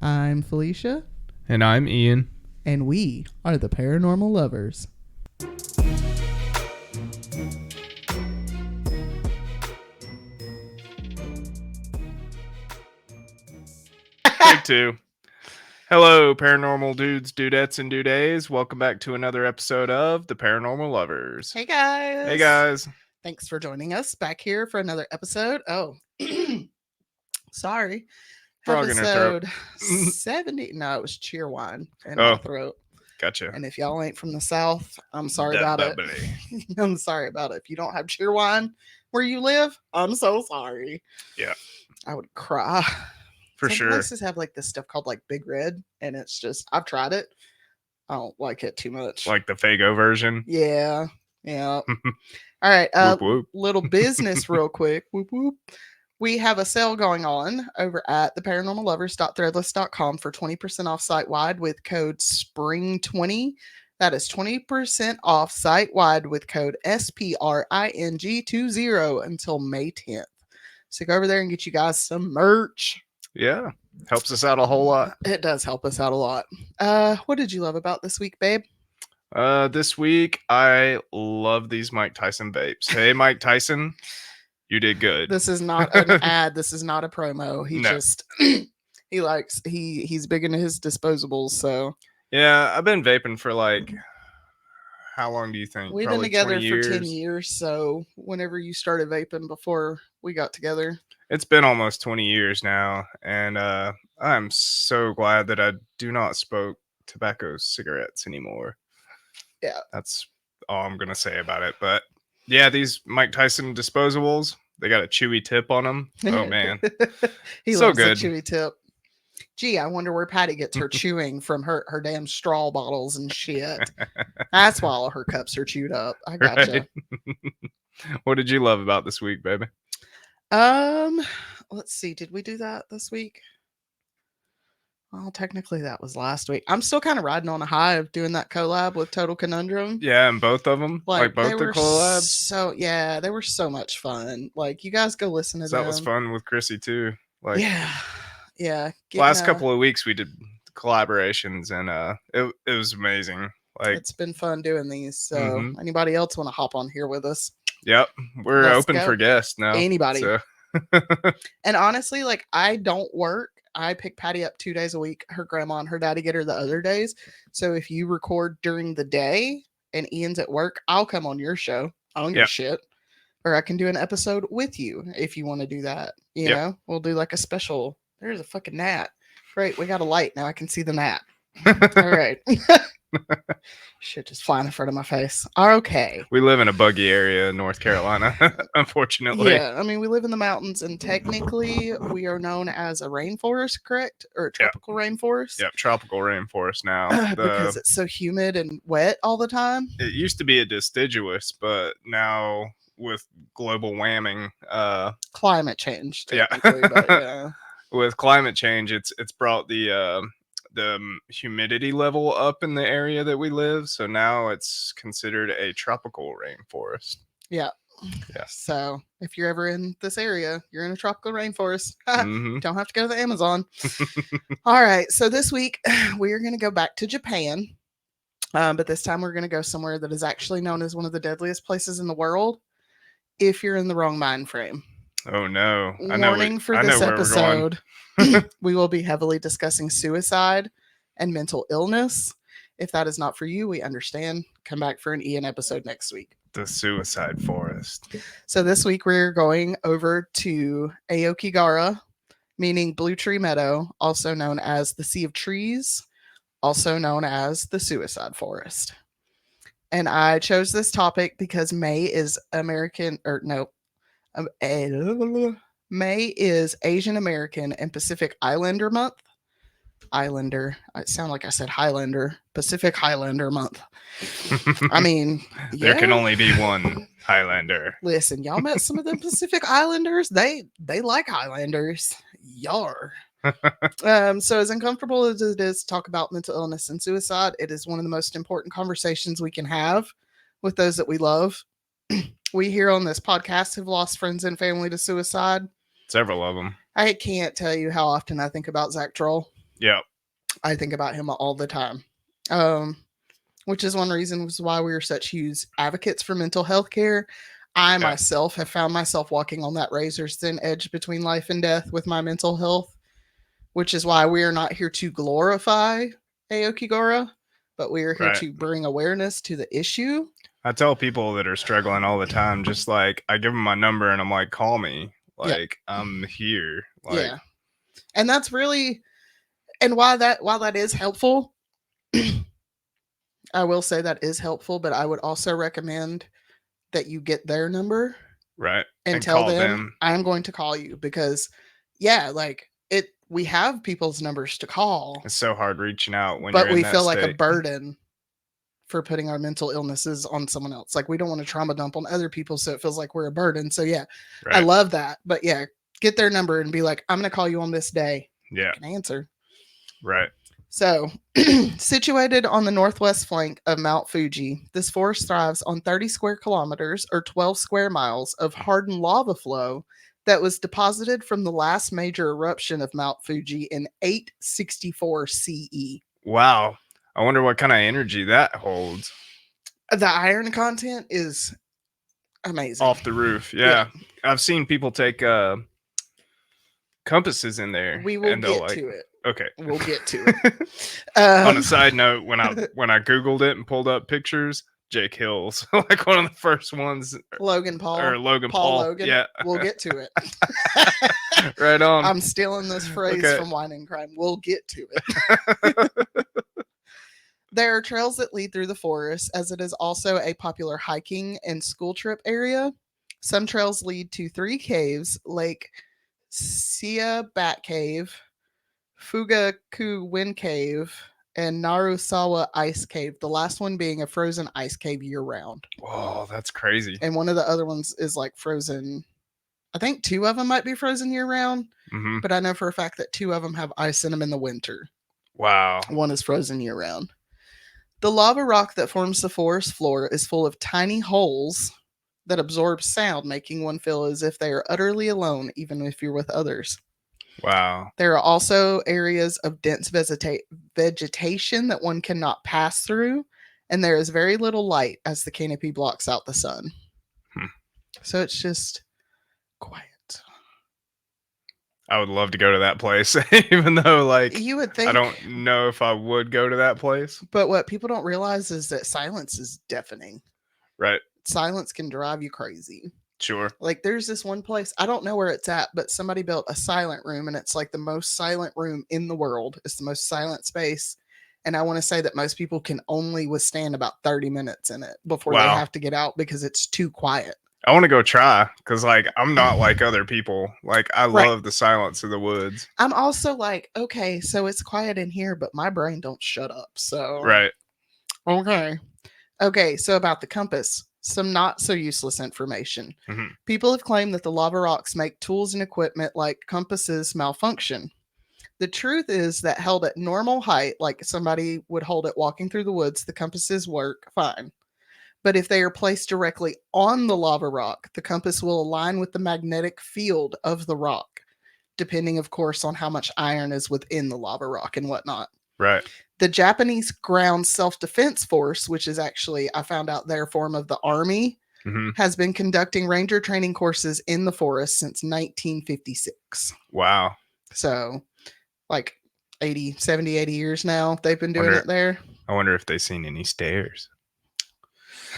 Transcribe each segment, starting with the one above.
I'm Felicia. And I'm Ian. And we are the Paranormal Lovers. Take two. Hello, paranormal dudes, dudettes, and dudays. Welcome back to another episode of the Paranormal Lovers. Hey guys. Hey guys. Thanks for joining us back here for another episode. Oh, sorry. Frog in her throat. Episode 70. No, it was cheer wine in my throat. Gotcha. And if y'all ain't from the South, I'm sorry about it. I'm sorry about it. If you don't have cheer wine where you live, I'm so sorry. Yeah. I would cry. For Some sure. places have like this stuff called like Big Red, and it's just, I've tried it. I don't like it too much. Like the Faygo version? Yeah. All right. Whoop, whoop. Little business real quick. Whoop, whoop. We have a sale going on over at theparanormallovers.threadless.com for 20% off site-wide with code SPRING20. That is 20% off site-wide with code SPRING20 until May 10th. So go over there and get you guys some merch. Yeah. Helps us out a whole lot. It does help us out a lot. What did you love about this week, babe? This week, I love these Mike Tyson vapes. Hey, Mike Tyson, you did good. This is not an ad. This is not a promo. He's big into his disposables. So yeah, I've been vaping for like, how long do you think? We've Probably been together 20 for years. 10 years. So whenever you started vaping before we got together. It's been almost 20 years now. And I'm so glad that I do not smoke tobacco cigarettes anymore. Yeah. That's all I'm going to say about it. But yeah, these Mike Tyson disposables, they got a chewy tip on them. Oh, man. He so loves good. a chewy tip. Gee, I wonder where Patty gets her chewing from her damn straw bottles and shit. That's why all her cups are chewed up. I gotcha. Right? What did you love about this week, baby? Let's see. Did we do that this week? Well, technically that was last week. I'm still kind of riding on a high of doing that collab with Total Conundrum. Yeah, and both of them, like both the collabs. So yeah, they were so much fun. Like you guys go listen to them. That was fun with Chrissy too. Like yeah. Last couple of weeks we did collaborations, and it was amazing. Like it's been fun doing these. So anybody else want to hop on here with us? Yep, we're open for guests now. Anybody. So. And honestly, like I don't work. I pick Patty up 2 days a week. Her grandma and her daddy get her the other days. So if you record during the day and Ian's at work, I'll come on your show. I don't give a shit. Or I can do an episode with you if you want to do that. You know, we'll do like a special. There's a fucking gnat. Great. We got a light. Now I can see the gnat. All right. Shit just flying in front of my face. Okay. We live in a buggy area in North Carolina, unfortunately. Yeah, I mean, we live in the mountains, and technically we are known as a rainforest, correct? Or a tropical rainforest? Yep, tropical rainforest now. Because it's so humid and wet all the time. It used to be a deciduous, but now with global whamming, climate change. With climate change, it's brought the humidity level up in the area that we live, so now it's considered a tropical rainforest. Yeah. So if you're ever in this area, you're in a tropical rainforest. Don't have to go to the Amazon. All right, so this week we are going to go back to Japan, but this time we're going to go somewhere that is actually known as one of the deadliest places in the world if you're in the wrong mind frame. Oh no. Warning for this episode. We will be heavily discussing suicide and mental illness. If that is not for you, we understand. Come back for an Ian episode next week. The suicide forest. So this week we're going over to Aokigahara, meaning Blue Tree Meadow, also known as the Sea of Trees, also known as the Suicide Forest. And I chose this topic because May is May is Asian American and Pacific Islander Month. Islander. I sound like I said Highlander. Pacific Highlander Month. I mean, there can only be one Highlander. Listen, y'all met some of them Pacific Islanders. They like Highlanders. Yar. So as uncomfortable as it is to talk about mental illness and suicide, it is one of the most important conversations we can have with those that we love. We here on this podcast have lost friends and family to suicide. Several of them. I can't tell you how often I think about Zach Troll. Yeah. I think about him all the time. Um, which is one reason why we are such huge advocates for mental health care. I Yeah. myself have found myself walking on that razor's thin edge between life and death with my mental health, which is why we are not here to glorify Aokigahara, but we are here Right. to bring awareness to the issue. I tell people that are struggling all the time, just like I give them my number and I'm like, call me. Yeah, Like I'm here. Like, yeah, and that's really and while that is helpful, I will say that is helpful, but I would also recommend that you get their number right. and And tell call them them. I'm going to call you because yeah, like it we have people's numbers to call, It's so hard reaching out when but you're in we that feel like a state. burden for putting our mental illnesses on someone else. Like we don't want to trauma dump on other people so it feels like we're a burden. So yeah, I Right. love that. But yeah, get their number and be like, I'm going to call you on this day. You Yeah. can answer. Right. So, situated on the northwest flank of Mount Fuji, this forest thrives on 30 square kilometers or 12 square miles of hardened lava flow that was deposited from the last major eruption of Mount Fuji in 864 CE. Wow. I wonder what kind of energy that holds. The iron content is amazing. Off the roof. Yeah, Yeah. I've seen people take compasses in there we will and they'll get like to it. okay. We'll get to it. On a Um, side note, when I googled it and pulled up pictures, Jake Hill's like one of the first ones, Logan or Paul, Logan Paul Paul. Logan. Yeah. We'll get to it. Right on. I'm stealing this phrase Okay. from Wine and Crime. We'll get to it. There are trails that lead through the forest, as it is also a popular hiking and school trip area. Some trails lead to three caves: Lake Sia Bat Cave, Fugaku Wind Cave, and Narusawa Ice Cave. The last one being a frozen ice cave year round. Whoa, that's crazy. And one of the other ones is like frozen. I think two of them might be frozen year round, Hmm. but I know for a fact that two of them have ice in them in the winter. Wow. One is frozen year round. The lava rock that forms the forest floor is full of tiny holes that absorb sound, making one feel as if they are utterly alone, even if you're with others. Wow. There are also areas of dense vegetation that one cannot pass through, and there is very little light as the canopy blocks out the sun. Hmm. So it's just quiet. I would love to go to that place, even though like You would I think, don't know if I would go to that place. but what people don't realize is that silence is deafening. Right. Silence can drive you crazy. Sure. Like there's this one place, I don't know where it's at, but somebody built a silent room and it's like the most silent room in the world. It's the most silent space. And I want to say that most people can only withstand about 30 minutes in it before they Wow. have to get out because it's too quiet. I want to go try because like I'm not like other people. Like I Right. love the silence of the woods. I'm also like, okay, so it's quiet in here, but my brain don't shut up. So Right. okay. Okay, so about the compass, some not so useless information. Hmm. People have claimed that the lava rocks make tools and equipment like compasses malfunction. The truth is that held at normal height, like somebody would hold it walking through the woods, the compasses work fine. But if they are placed directly on the lava rock, the compass will align with the magnetic field of the rock, depending, of course, on how much iron is within the lava rock and whatnot. Right. The Japanese Ground Self Defense Force, which is actually, I found out, their form of the army, Hmm. has been conducting ranger training courses in the forest since 1956. Wow. So, like 80, 70, 80 years now, they've been doing Wonder. it there. I wonder if they've seen any stairs.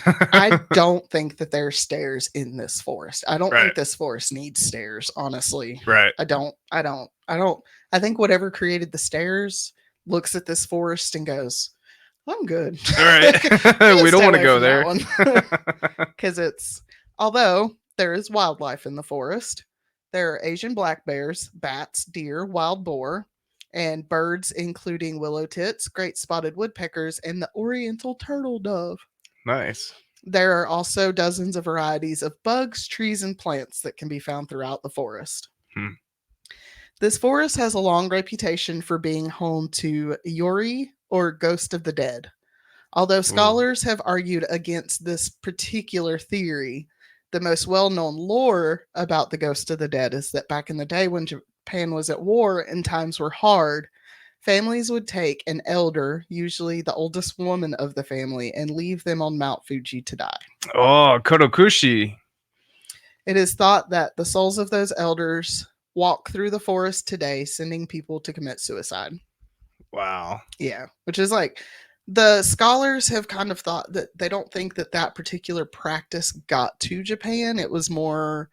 I don't think that there's stairs in this forest. I don't Right. think this forest needs stairs, honestly. Right. I don't. I think whatever created the stairs looks at this forest and goes, I'm good. All right. We don't want to go there. Because it's, although there is wildlife in the forest, there are Asian black bears, bats, deer, wild boar, and birds, including willow tits, great spotted woodpeckers, and the oriental turtle dove. Nice. There are also dozens of varieties of bugs, trees, and plants that can be found throughout the forest. Hmm. This forest has a long reputation for being home to Yori, or Ghost of the Dead. Although scholars have argued against this particular theory, the most well known lore about the Ghost of the Dead is that back in the day when Japan was at war and times were hard, Families would take an elder, usually the oldest woman of the family, and leave them on Mount Fuji to die. Oh, Kodokushi. It is thought that the souls of those elders walk through the forest today, sending people to commit suicide. Wow. Yeah, which is like the scholars have kind of thought that they don't think that that particular practice got to Japan. It was more,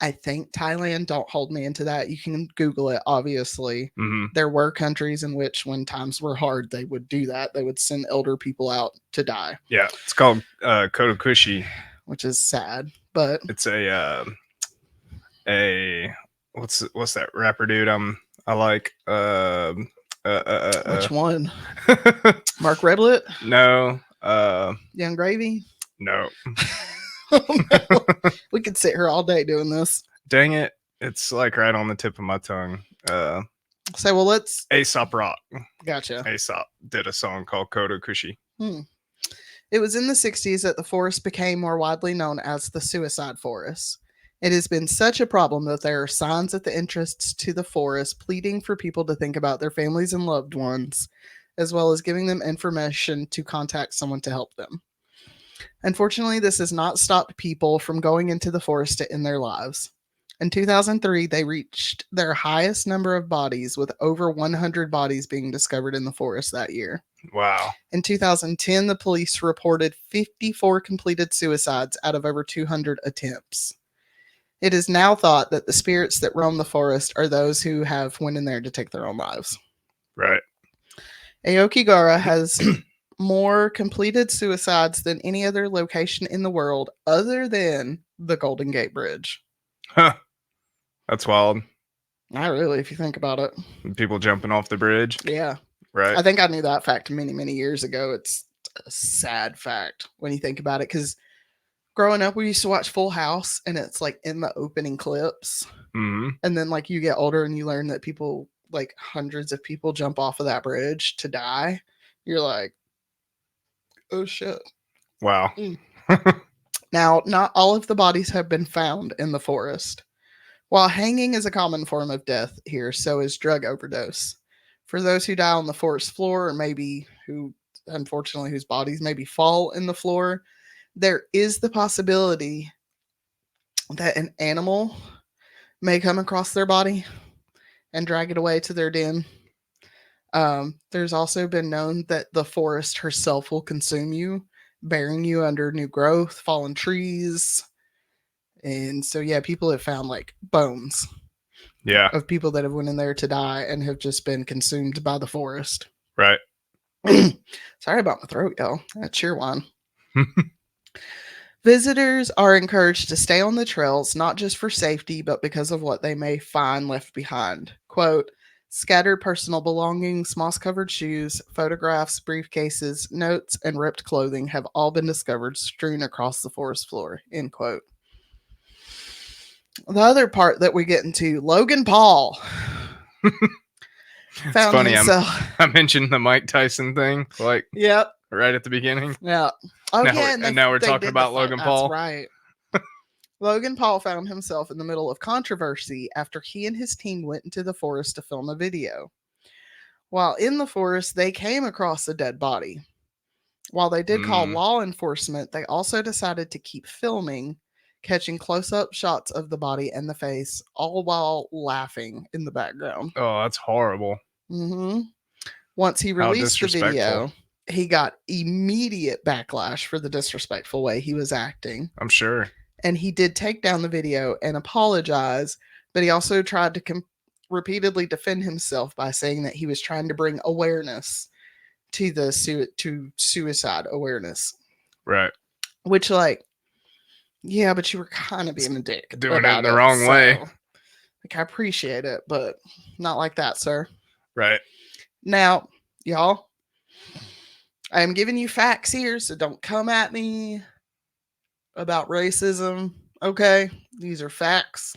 I think, Thailand. Don't hold me into that. You can Google it, obviously. Hmm. There were countries in which, when times were hard, they would do that. They would send elder people out to die, Yeah, it's called Kodokushi. which is sad. But It's a what's that rapper dude I like which one? Mark Redlet? no Young Gravy? no. Oh, no. We could sit here all day doing this. Dang it, it's like right on the tip of my tongue. So, well, let's. Aesop Rock. Gotcha. Aesop did a song called Kodokushi. It was in the 60s that the forest became more widely known as the suicide forest. It has been such a problem that there are signs at the entrances to the forest pleading for people to think about their families and loved ones, as well as giving them information to contact someone to help them. Unfortunately, this has not stopped people from going into the forest to end their lives. In 2003, they reached their highest number of bodies, with over 100 bodies being discovered in the forest that year. Wow. In 2010, the police reported 54 completed suicides out of over 200 attempts. It is now thought that the spirits that roam the forest are those who have went in there to take their own lives. Right. Aokigahara has more completed suicides than any other location in the world other than the Golden Gate Bridge. Huh. That's wild. Not really, if you think about it. People jumping off the bridge. Yeah. Right. I think I knew that fact many, many years ago. It's a sad fact when you think about it, because growing up, we used to watch Full House, and it's like in the opening clips. Mm-hmm. And then, like, you get older and you learn that people, like, hundreds of people jump off of that bridge to die. You're like, oh shit. Wow. Now, not all of the bodies have been found in the forest. While hanging is a common form of death here, so is drug overdose. For those who die on the forest floor, or maybe who, unfortunately, whose bodies maybe fall in the floor, there is the possibility that an animal may come across their body and drag it away to their den. There's also been known that the forest herself will consume you, burying you under new growth, fallen trees. And so, yeah, people have found like bones Yeah. of people that have went in there to die and have just been consumed by the forest. Right. Sorry about my throat, y'all. That's cheer wine. Visitors are encouraged to stay on the trails, not just for safety, but because of what they may find left behind. Quote, scattered personal belongings, moss-covered shoes, photographs, briefcases, notes, and ripped clothing have all been discovered strewn across the forest floor, end quote. The other part that we get into, Logan Paul It's found funny. himself. I mentioned the Mike Tyson thing, like Yep. right at the beginning. Yeah. Oh, Now yeah. now we're they talking did about the fight. Logan Paul. That's right. Logan Paul found himself in the middle of controversy after he and his team went into the forest to film a video. While in the forest, they came across a dead body. While they did call law enforcement, they also decided to keep filming, catching close-up shots of the body and the face, all while laughing in the background. Oh, that's horrible. Mm-hmm. Once he How released the disrespectful. video, he got immediate backlash for the disrespectful way he was acting. I'm sure. And he did take down the video and apologize, but he also tried to repeatedly defend himself by saying that he was trying to bring awareness to the to suicide awareness. Right. Which, like, yeah, but you were kind of being a dick. Doing it in the wrong way. Like, I appreciate it, but not like that, sir. Right. Now, y'all, I am giving you facts here, so don't come at me about racism, okay? These are facts.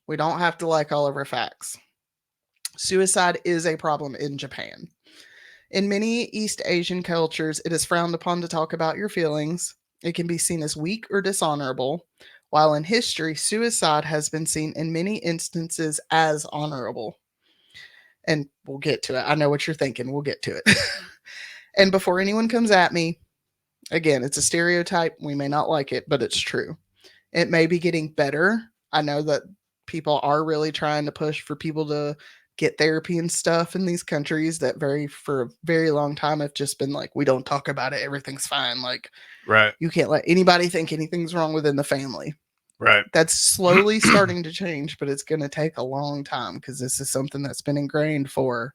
We don't have to like all of our facts. Suicide is a problem in Japan. In many East Asian cultures, it is frowned upon to talk about your feelings. It can be seen as weak or dishonorable, while in history, suicide has been seen in many instances as honorable. And we'll get to it. I know what you're thinking. We'll get to it. And before anyone comes at me, again, it's a stereotype. We may not like it, but it's true. It may be getting better. I know that people are really trying to push for people to get therapy and stuff in these countries that for a very long time have just been like, we don't talk about it, everything's fine. Like, Right. you can't let anybody think anything's wrong within the family. Right. That's slowly starting to change, but it's going to take a long time because this is something that's been ingrained for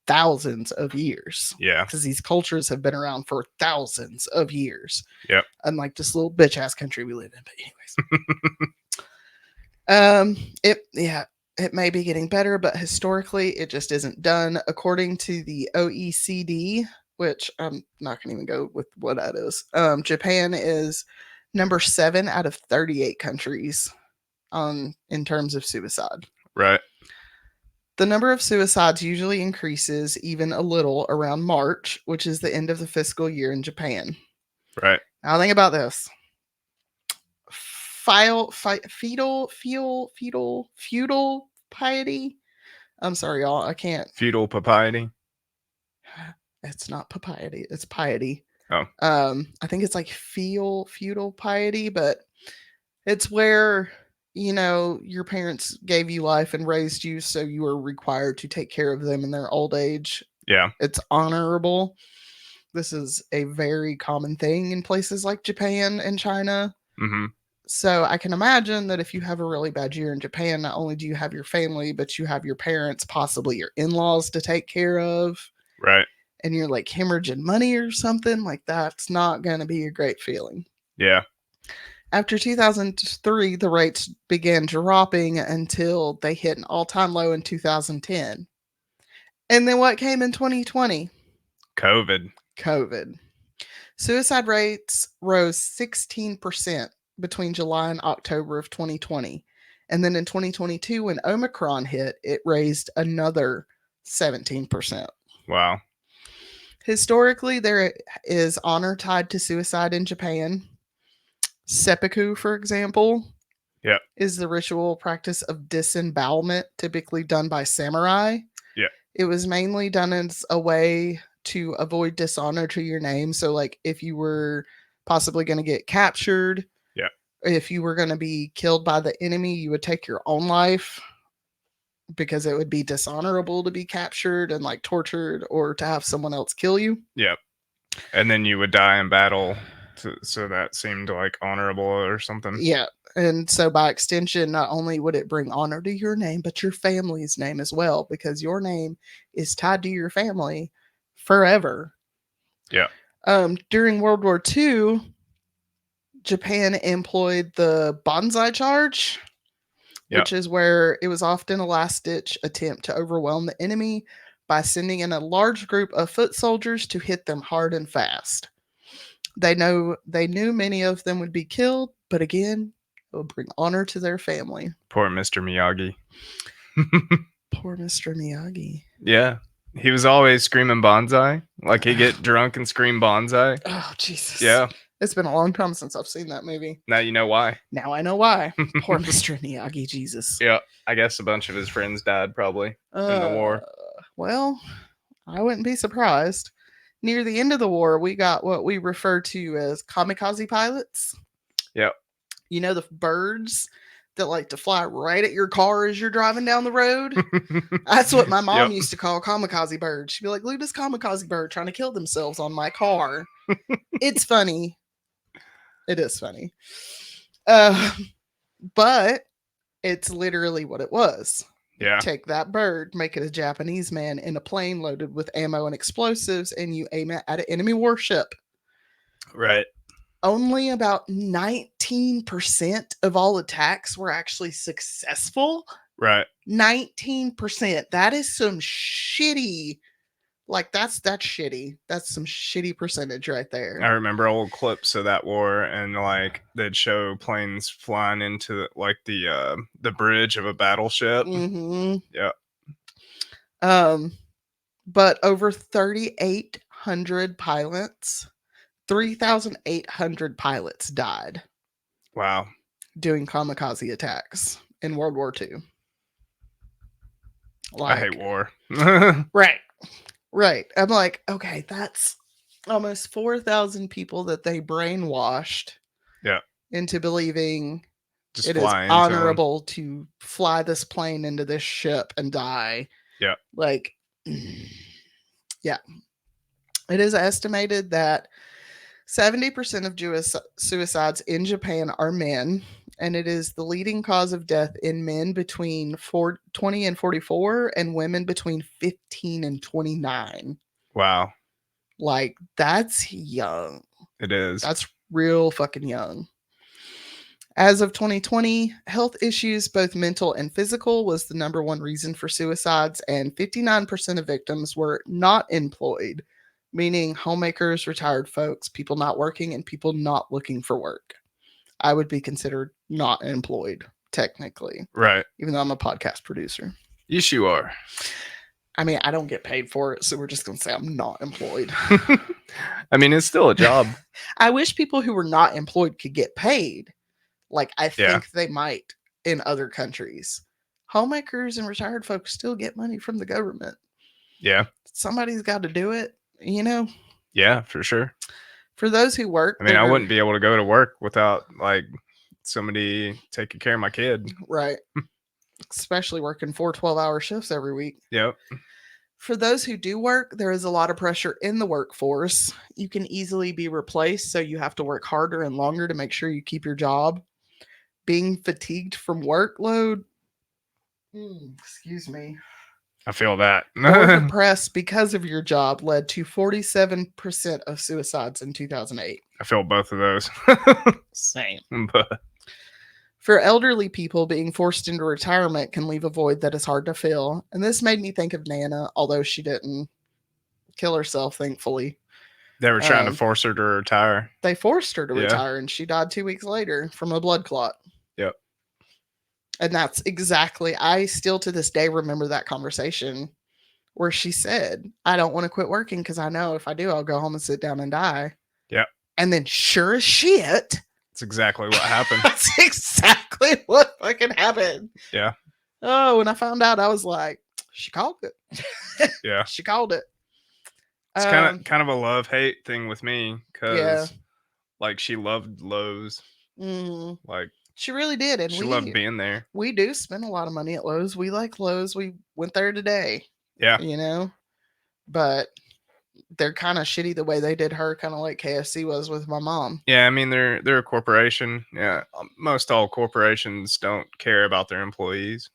thousands of years. Yeah. Because these cultures have been around for thousands of years. Yep. Unlike this little bitch ass country we live in. But anyways, it may be getting better, but historically it just isn't done. According to the OECD, which I'm not gonna even go with what that is. Japan is number 7 out of 38 countries in terms of suicide. Right. The number of suicides usually increases even a little around March, which is the end of the fiscal year in Japan. Right. Now think about this. Feudal piety. I'm sorry, y'all. I can't. Feudal piety. It's not piety. It's piety. Oh. I think it's like feudal piety, but it's where your parents gave you life and raised you, so you are required to take care of them in their old age. Yeah. It's honorable. This is a very common thing in places like Japan and China. Mm-hmm. So I can imagine that if you have a really bad year in Japan, not only do you have your family, but you have your parents, possibly your in-laws to take care of. Right. And you're like hemorrhaging money or something, like that's not going to be a great feeling. Yeah. After 2003, the rates began dropping until they hit an all-time low in 2010. And then what came in 2020? COVID. Suicide rates rose 16% between July and October of 2020. And then in 2022, when Omicron hit, it raised another 17%. Wow. Historically, there is honor tied to suicide in Japan. Seppuku, for example, Yeah. is the ritual practice of disembowelment typically done by samurai. Yeah. It was mainly done as a way to avoid dishonor to your name. So, like, if you were possibly going to get captured, yeah, if you were going to be killed by the enemy, you would take your own life because it would be dishonorable to be captured and like tortured or to have someone else kill you. Yeah. And then you would die in battle. So that seemed like honorable or something. Yeah. And so by extension, not only would it bring honor to your name, but your family's name as well, because your name is tied to your family forever. Yeah. During World War II, Japan employed the bonsai charge, which is where it was often a last-ditch attempt to overwhelm the enemy by sending in a large group of foot soldiers to hit them hard and fast. They knew many of them would be killed, but again, it would bring honor to their family. Poor Mr. Miyagi. Poor Mr. Miyagi. Yeah. He was always screaming bonsai. Like he'd get drunk and scream bonsai. Oh, Jesus. Yeah. It's been a long time since I've seen that movie. Now you know why. Now I know why. Poor Mr. Miyagi, Jesus. Yeah. I guess a bunch of his friends died probably in the war. Well, I wouldn't be surprised. Near the end of the war, we got what we refer to as kamikaze pilots. Yep. You know, the birds that like to fly right at your car as you're driving down the road? That's what my mom used to call kamikaze birds. She'd be like, look at this kamikaze bird trying to kill themselves on my car. It's funny. It is funny. But it's literally what it was. Yeah. Take that bird, make it a Japanese man in a plane loaded with ammo and explosives, and you aim it at an enemy warship. Right. Only about 19% of all attacks were actually successful. Right. 19%. That is some shitty. Like, that's shitty. That's some shitty percentage right there. I remember old clips of that war, and like they'd show planes flying into like the bridge of a battleship. Mm-hmm. Yeah. But over 3,800 pilots, 3,800 pilots died. Wow. Doing kamikaze attacks in World War II. I hate Like, war. right, right. I'm like, okay, that's almost 4,000 people that they brainwashed Yeah, into believing just it is fly into them. honorable to fly this plane into this ship and die. Yeah, Like, yeah, it is estimated that 70% of Jewish suicides in Japan are men, and it is the leading cause of death in men between 20 and 44 and women between 15 and 29. wow, Like, that's young. it is. That's real fucking young. As of 2020, health issues, both mental and physical, was the number one reason for suicides, and 59% of victims were not employed, meaning homemakers, retired folks, people not working, and people not looking for work. I would be considered not employed, technically, Right. even though I'm a podcast producer. Yes, you are. I mean, I don't get paid for it, so we're just going to say I'm not employed. I mean, it's still a job. I wish people who were not employed could get paid. Like, I Yeah. think they might in other countries. Homemakers and retired folks still get money from the government. Yeah. Somebody's got to do it, you know? Yeah, for sure. For those who work, I mean, I wouldn't be able to go to work without like somebody taking care of my kid. Right. Especially working 4 12-hour shifts every week. Yep. For those who do work, there is a lot of pressure in the workforce. You can easily be replaced, so you have to work harder and longer to make sure you keep your job. Being fatigued from workload, excuse me, I feel that. or depressed because of your job led to 47% of suicides in 2008. I feel both of those. Same. But For elderly people, being forced into retirement can leave a void that is hard to fill. And this made me think of Nana, although she didn't kill herself, thankfully. they were trying to force her to retire. They forced her to Yeah. retire, and she died 2 weeks later from a blood clot. Yep. And that's exactly, I still to this day remember that conversation where she said, I don't want to quit working because I know if I do, I'll go home and sit down and die. Yep. And then sure as shit, That's exactly what happened. that's exactly what fucking happened. Yeah. Oh, when I found out, I was like, she called it. Yeah. She called it. It's kind of a love-hate thing with me because Yeah. like she loved Lowe's. Mm, Like she really did. And she loved being there. we do spend a lot of money at Lowe's. We like Lowe's. We went there today. Yeah. You know? But they're kind of shitty the way they did her, kind of like KFC was with my mom. Yeah, I mean they're a corporation. Yeah, most all corporations don't care about their employees.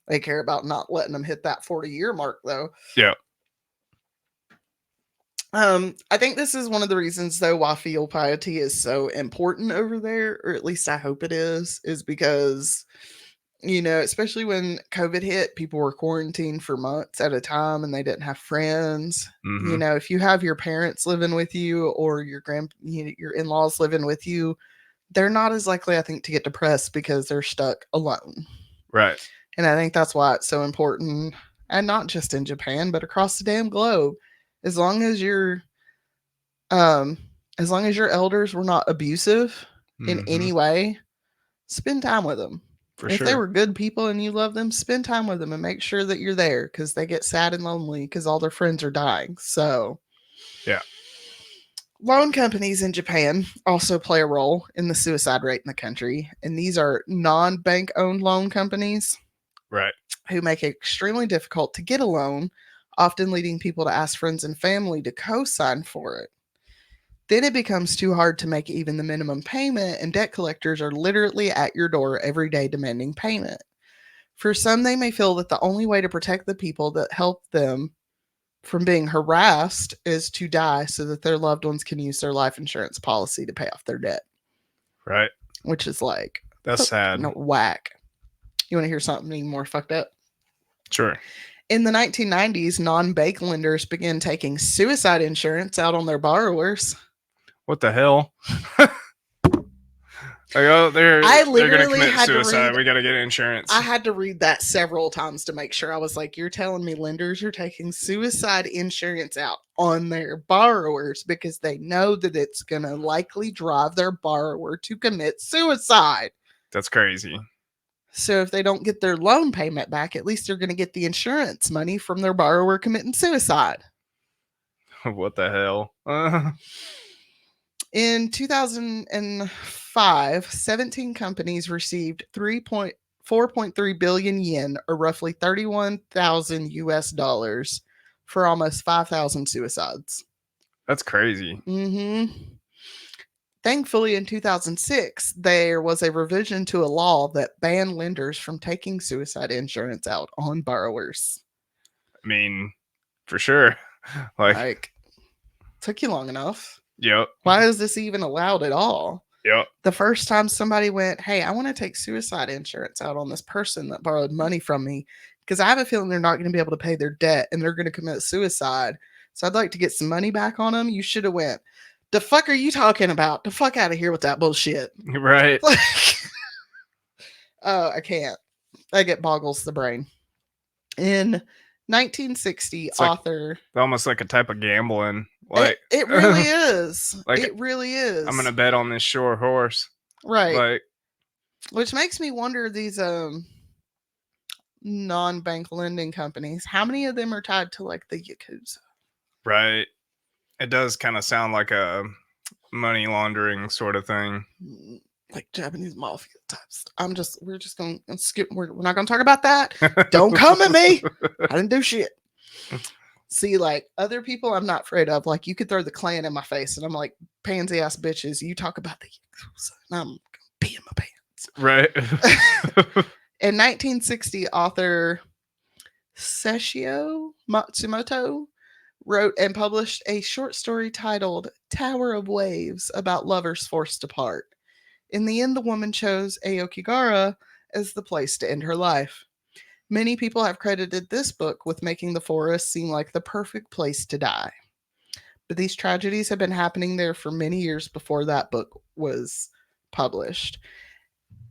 They care about not letting them hit that 40-year mark, though. Yeah. I think this is one of the reasons, though, why filial piety is so important over there, or at least I hope it is because, you know, especially when COVID hit, people were quarantined for months at a time and they didn't have friends. Mm-hmm. You know, if you have your parents living with you or your your in-laws living with you, they're not as likely, I think, to get depressed because they're stuck alone. Right. And I think that's why it's so important, and not just in Japan, but across the damn globe. As long as your elders were not abusive in any way, spend time with them. If they were good people and you love them, spend time with them and make sure that you're there because they get sad and lonely because all their friends are dying. So, yeah. Loan companies in Japan also play a role in the suicide rate in the country, and these are non-bank owned loan companies, right, who make it extremely difficult to get a loan, often leading people to ask friends and family to co-sign for it. Then it becomes too hard to make even the minimum payment, and debt collectors are literally at your door every day demanding payment. For some, they may feel that the only way to protect the people that help them from being harassed is to die so that their loved ones can use their life insurance policy to pay off their debt. Right. Which is like, that's sad. No, whack. You want to hear something even more fucked up? Sure. In the 1990s, non-bank lenders began taking suicide insurance out on their borrowers. What the hell? Like, oh, they're going to commit suicide. We got to get insurance. I had to read that several times to make sure. I was like, you're telling me lenders are taking suicide insurance out on their borrowers because they know that it's going to likely drive their borrower to commit suicide. That's crazy. So if they don't get their loan payment back, at least they're going to get the insurance money from their borrower committing suicide. What the hell? In 2005, 17 companies received 4.3 billion yen, or roughly 31,000 US dollars, for almost 5,000 suicides. That's crazy. Mm-hmm. Thankfully, in 2006, there was a revision to a law that banned lenders from taking suicide insurance out on borrowers. I mean, for sure. Like, Like, took you long enough. yep, Why is this even allowed at all? yep, The first time somebody went, hey, I want to take suicide insurance out on this person that borrowed money from me because I have a feeling they're not going to be able to pay their debt and they're going to commit suicide. So I'd like to get some money back on them. You should have went, the fuck are you talking about? The fuck out of here with that bullshit. right. Like, oh, I can't. I get boggles the brain. In 1960, It's like author. almost like a type of gambling. It, Like, it really is. like It really is. I'm gonna bet on this sure horse. Right. Like, Which makes me wonder these non-bank lending companies, how many of them are tied to like the Yakuza? right. It does kind of sound like a money laundering sort of thing. Like Japanese mafia types. We're just going to skip. We're not going to talk about that. Don't come at me. I didn't do shit. See, like other people I'm not afraid of. Like you could throw the Klan in my face and I'm like, pansy ass bitches. You talk about the Yakuza and I'm going to pee in my pants. Right. In 1960, author Seshio Matsumoto wrote and published a short story titled Tower of Waves about lovers forced apart. In the end, the woman chose Aokigahara as the place to end her life. Many people have credited this book with making the forest seem like the perfect place to die. But these tragedies have been happening there for many years before that book was published.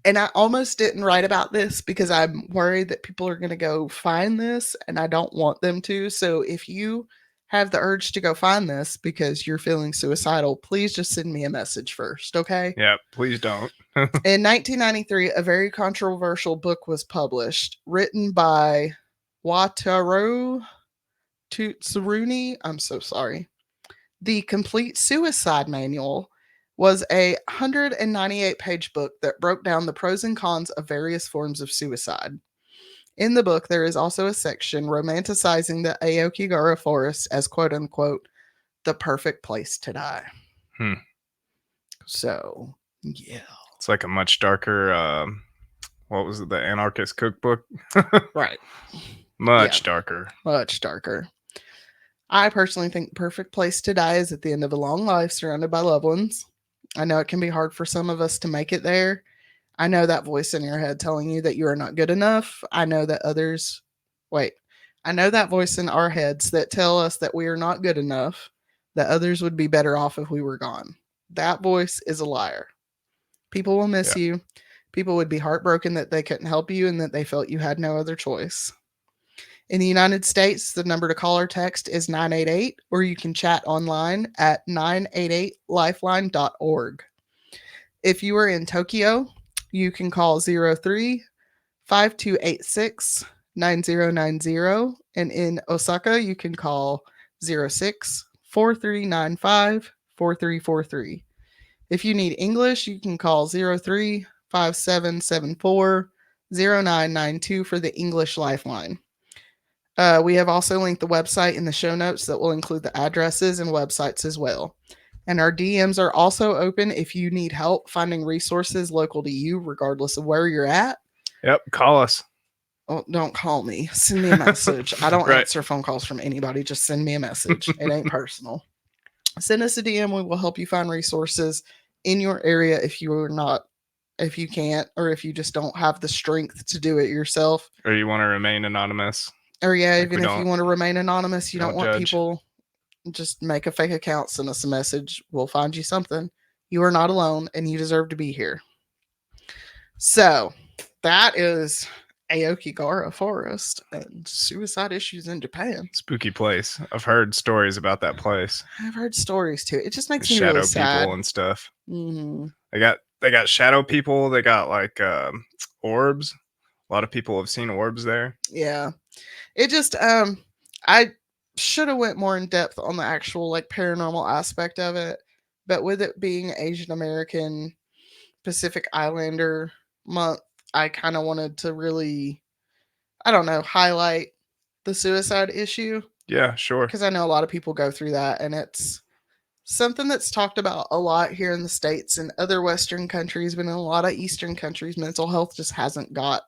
And I almost didn't write about this because I'm worried that people are going to go find this and I don't want them to. So if you have the urge to go find this because you're feeling suicidal, please just send me a message first, okay? Yeah, please don't. In 1993, a very controversial book was published, written by Wataru Tsuruni. I'm so sorry. The Complete Suicide Manual was a 198-page book that broke down the pros and cons of various forms of suicide. In the book, there is also a section romanticizing the Aokigahara forest as quote unquote the perfect place to die. So, yeah. It's like a much darker, what was it, the Anarchist Cookbook? Right. Much darker. Much darker. I personally think the perfect place to die is at the end of a long life surrounded by loved ones. I know it can be hard for some of us to make it there. I know that voice in your head telling you that you are not good enough. I know that I know that voice in our heads that tell us that we are not good enough, that others would be better off if we were gone. That voice is a liar. People will miss you. People would be heartbroken that they couldn't help you and that they felt you had no other choice. In the United States, the number to call or text is 988, or you can chat online at 988lifeline.org. If you are in Tokyo, you can call 03-5286-9090, and in Osaka, you can call 06-4395-4343. If you need English, you can call 03-5774-0992 for the English Lifeline. We have also linked the website in the show notes that will include the addresses and websites as well. And our DMs are also open if you need help finding resources local to you, regardless of where you're at. Yep, call us. Oh, don't call me. Send me a message. I don't answer phone calls from anybody. Just send me a message. It ain't personal. Send us a DM. We will help you find resources in your area if you can't, or if you just don't have the strength to do it yourself. Or you want to remain anonymous. Or even if you want to remain anonymous, you don't want judge. people, just make a fake account, send us a message. We'll find you something. You are not alone and you deserve to be here. So that is Aokigahara Forest and suicide issues in Japan. Spooky place. I've heard stories about that place. I've heard stories too. It just makes me shadow really sad. people and stuff. Mm-hmm. They got shadow people. They got like orbs. A lot of people have seen orbs there. Yeah. It just I should have went more in depth on the actual like paranormal aspect of it, but with it being Asian American Pacific Islander month, I kind of wanted to really, I don't know, highlight the suicide issue Yeah, sure. because I know a lot of people go through that, and it's something that's talked about a lot here in the States and other Western countries, but in a lot of Eastern countries, mental health just hasn't got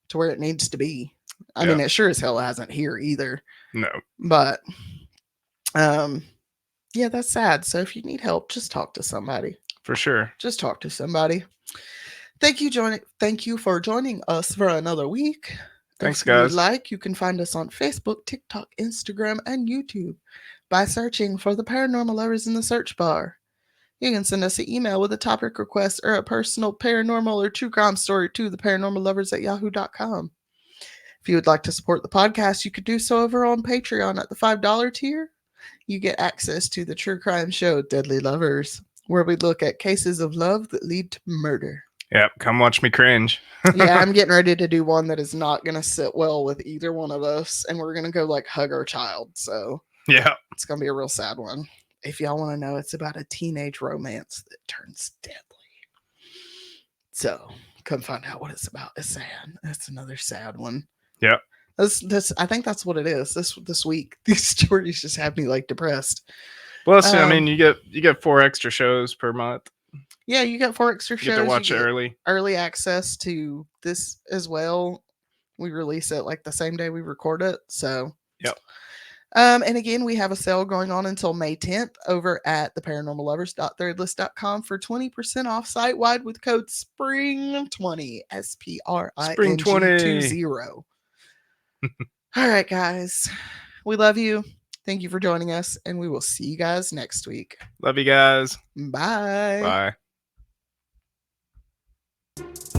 to where it needs to be. I Yeah. mean, it sure as hell hasn't here either. No, But um yeah, that's sad. So if you need help, just talk to somebody. for sure. Just talk to somebody. Thank you for joining us for another week. Thanks, If you would guys. like, you can find us on Facebook, TikTok, Instagram, and YouTube by searching for the Paranormal Lovers in the search bar. You can send us an email with a topic request or a personal paranormal or true crime story to the paranormallovers at yahoo.com. If you would like to support the podcast, you could do so over on Patreon at the $5 tier. You get access to the true crime show Deadly Lovers, where we look at cases of love that lead to murder. Yep, come watch me cringe. Yeah, I'm getting ready to do one that is not going to sit well with either one of us, and we're going to go like hug our child. So Yeah, it's going to be a real sad one. If y'all want to know, it's about a teenage romance that turns deadly. So come find out what it's about. It's sad. It's another sad one. Yep. This I think that's what it is. This week, these stories just have me like depressed. Plus, I mean, you get 4 extra shows per month. Yeah, you get 4 extra You shows. get to watch you it get early. early access to this as well. We release it like the same day we record it. So Yep. And again, we have a sale going on until May 10th over at theparanormallovers.threadless.com for 20% off site wide with code SPRING20 Spring 20. SPRING20. All right, guys. We love you. Thank you for joining us, and we will see you guys next week. Love you guys. Bye. Bye.